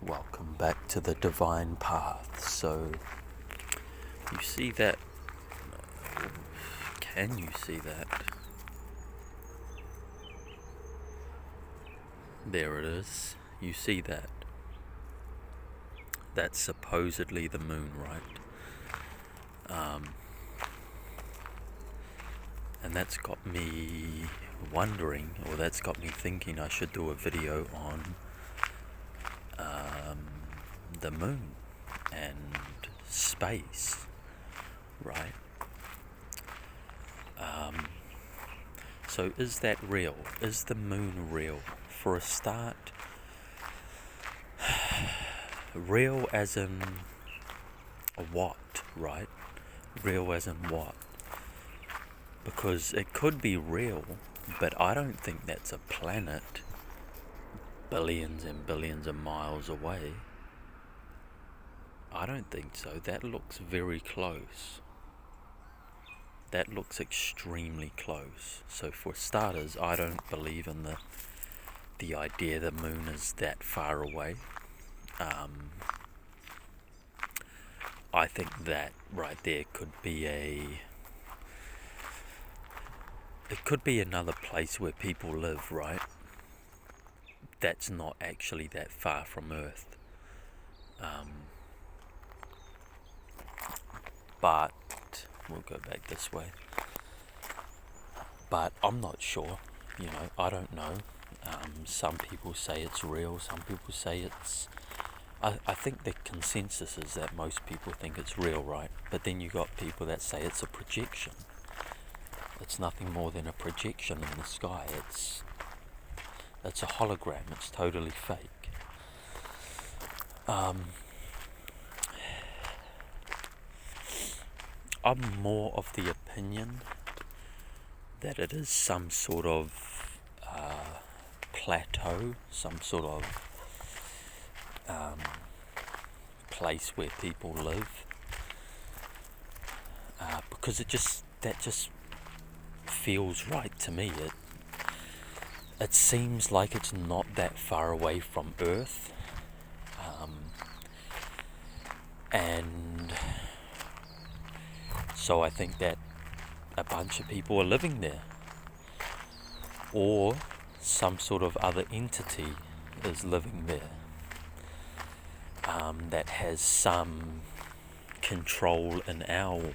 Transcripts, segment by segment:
Welcome back to the Divine Path. So, you see that? Can you see that? There it is. You see that? That's supposedly the moon, right? And that's got me wondering, or that's got me thinking I should do a video on the moon and space, right? So is that real? Is the moon real? For a start, real as in what, right? Real as in what? Because it could be real, but I don't think that's a planet billions and billions of miles away. I don't think so. That looks very close. That looks extremely close. So for starters, I don't believe in the idea the moon is that far away. I think that right there could be it could be another place where people live, right? That's not actually that far from Earth. But we'll go back this way. But I'm not sure, I don't know. Some people say it's real, some people say it's... I think the consensus is that most people think it's real, right? But then you got people that say it's a projection. It's nothing more than a projection in the sky. It's a hologram. It's totally fake. I'm more of the opinion that it is some sort of plateau, some sort of place where people live, because that just feels right to me. It seems like it's not that far away from Earth, and so I think that a bunch of people are living there, or some sort of other entity is living there, that has some control in our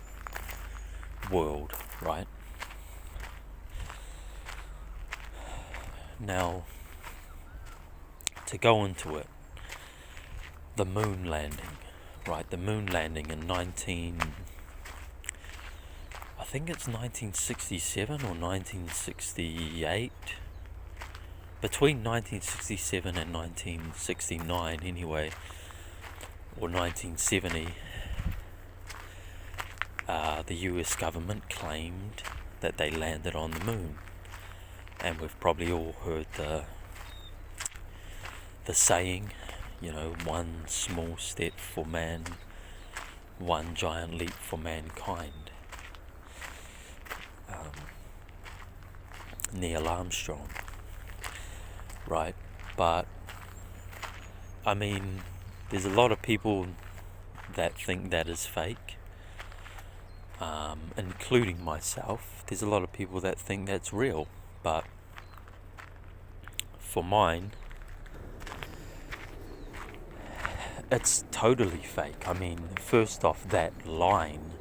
world, right? Now, to go into it, the moon landing, right? The moon landing in I think it's 1967 or 1968. Between 1967 and 1969 anyway, or 1970, the US government claimed that they landed on the moon. And we've probably all heard the saying, one small step for man, one giant leap for mankind. Neil Armstrong, right? But I mean, there's a lot of people that think that is fake, including myself. There's a lot of people that think that's real, but for mine, it's totally fake. I mean, first off, that line,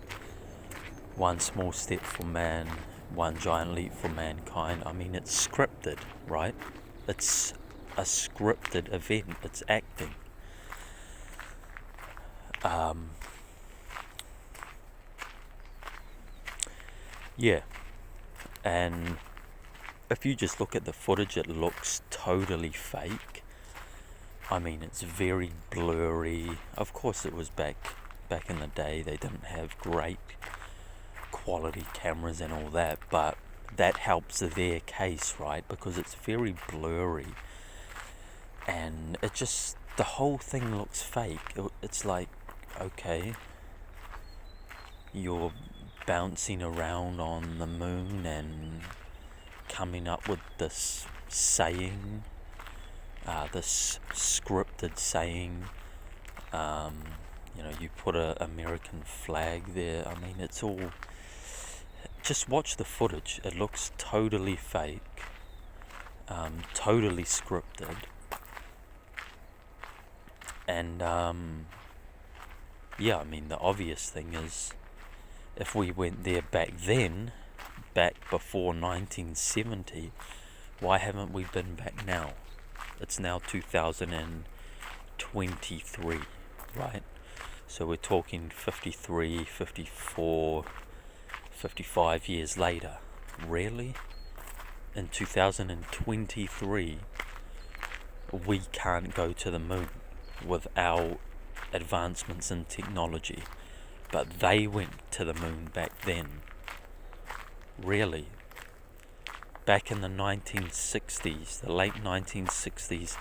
one small step for man, one giant leap for mankind, I mean, it's scripted, right? It's a scripted event. It's acting. Yeah. And if you just look at the footage, it looks totally fake. I mean, it's very blurry. Of course, it was back in the day. They didn't have great quality cameras and all that, but that helps their case, right? Because it's very blurry, and the whole thing looks fake. It's like, okay, you're bouncing around on the moon and coming up with this saying this scripted saying. You put a American flag there. I mean, it's all. Just watch the footage. It looks totally fake, totally scripted, and yeah. I mean, the obvious thing is, if we went there back then, back before 1970, why haven't we been back now? It's now 2023, right? So we're talking 53, 54, 55 years later. Really? In 2023, we can't go to the moon with our advancements in technology. But they went to the moon back then. Really? Back in the 1960s, the late 1960s,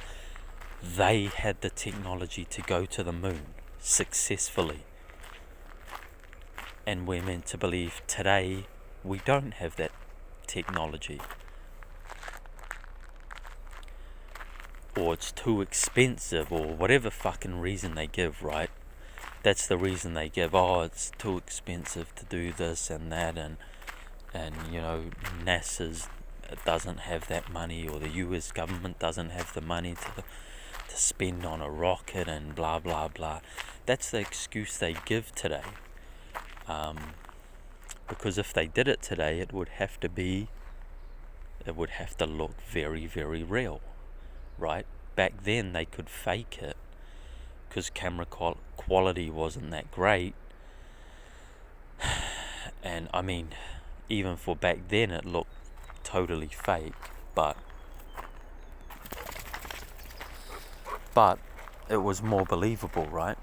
they had the technology to go to the moon successfully. And we're meant to believe today we don't have that technology. Or it's too expensive, or whatever fucking reason they give, right? That's the reason they give. Oh, it's too expensive to do this and that, and NASA's doesn't have that money, or the US government doesn't have the money to spend on a rocket, and blah blah blah. That's the excuse they give today. Because if they did it today, it would have to look very, very real, right? Back then they could fake it because camera quality wasn't that great, and I mean, even for back then it looked totally fake, but it was more believable, right?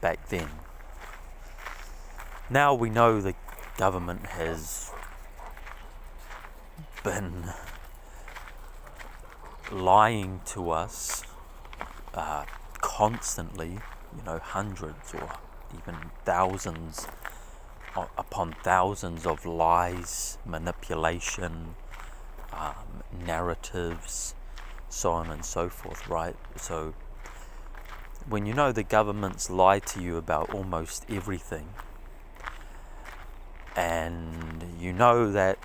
Back then. Now we know the government has been lying to us constantly, hundreds or even thousands upon thousands of lies, manipulation, narratives, so on and so forth, right? So when you know the government's lied to you about almost everything, and you know that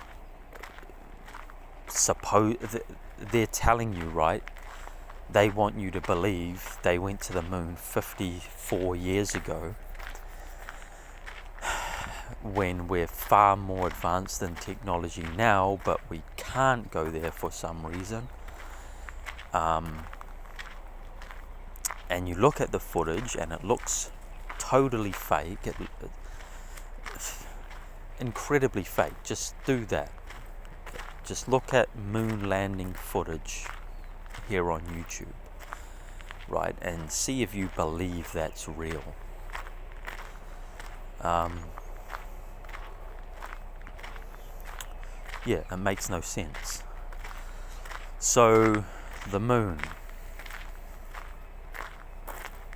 they're telling you, right, they want you to believe they went to the moon 54 years ago, when we're far more advanced in technology now, but we can't go there for some reason. And you look at the footage and it looks totally fake, incredibly fake. Just do that. Just look at moon landing footage here on YouTube, right, and see if you believe that's real. Yeah, it makes no sense. So, the moon.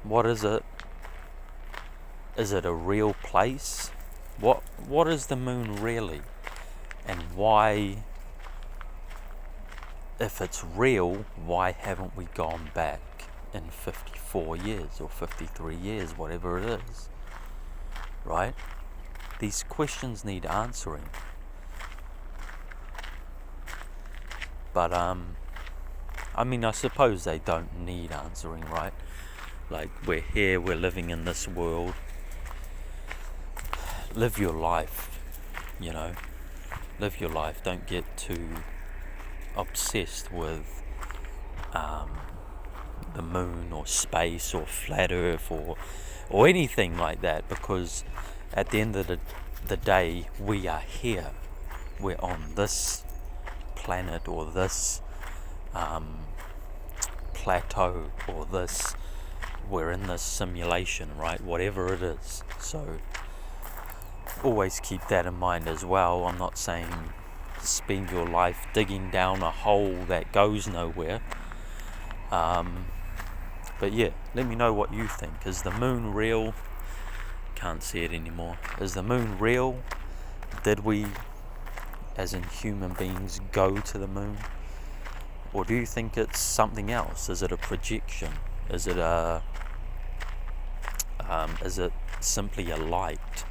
What is it? Is it a real place? What is the moon really? And why, if it's real, why haven't we gone back in 54 years or 53 years, whatever it is? Right? These questions need answering. But I suppose they don't need answering, right? Like, we're here, we're living in this world. Live your life, live your life. Don't get too obsessed with the moon or space or flat earth or anything like that, because at the end of the day, we are here. We're on this planet, or this plateau, or we're in this simulation, right? Whatever it is. So always keep that in mind as well. I'm not saying spend your life digging down a hole that goes nowhere. But yeah, let me know what you think. Is the moon real? Can't see it anymore. Is the moon real? Did we, as in human beings, go to the moon? Or do you think it's something else? Is it a projection? Is it simply a light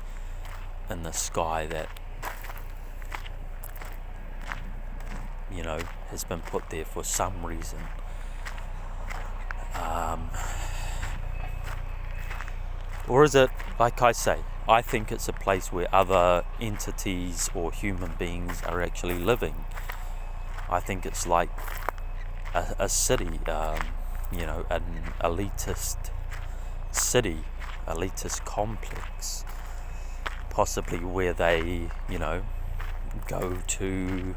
in the sky that, you know, has been put there for some reason? Or is it, like I say, I think it's a place where other entities or human beings are actually living. I think it's like a city, you know, an elitist city, elitist complex, possibly where they, you know, go to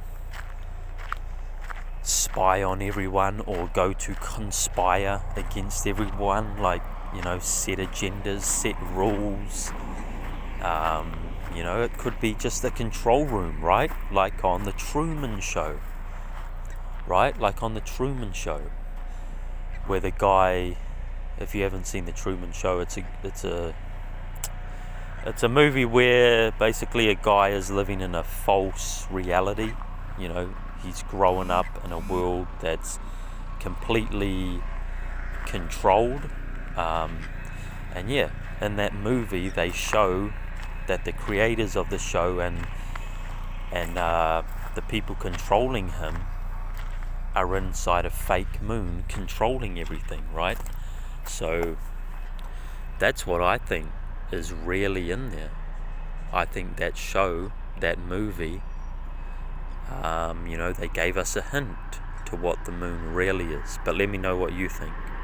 spy on everyone or go to conspire against everyone, like, you know, set agendas, set rules. You know, it could be just a control room, right? Like on the Truman Show, right? Like on the Truman Show, where the guy, if you haven't seen the Truman Show, it's a movie where basically a guy is living in a false reality. You know, he's growing up in a world that's completely controlled. And yeah, in that movie they show that the creators of the show and the people controlling him are inside a fake moon controlling everything, right? So that's what I think is really in there. I think that show, that movie, you know, they gave us a hint to what the moon really is. But let me know what you think.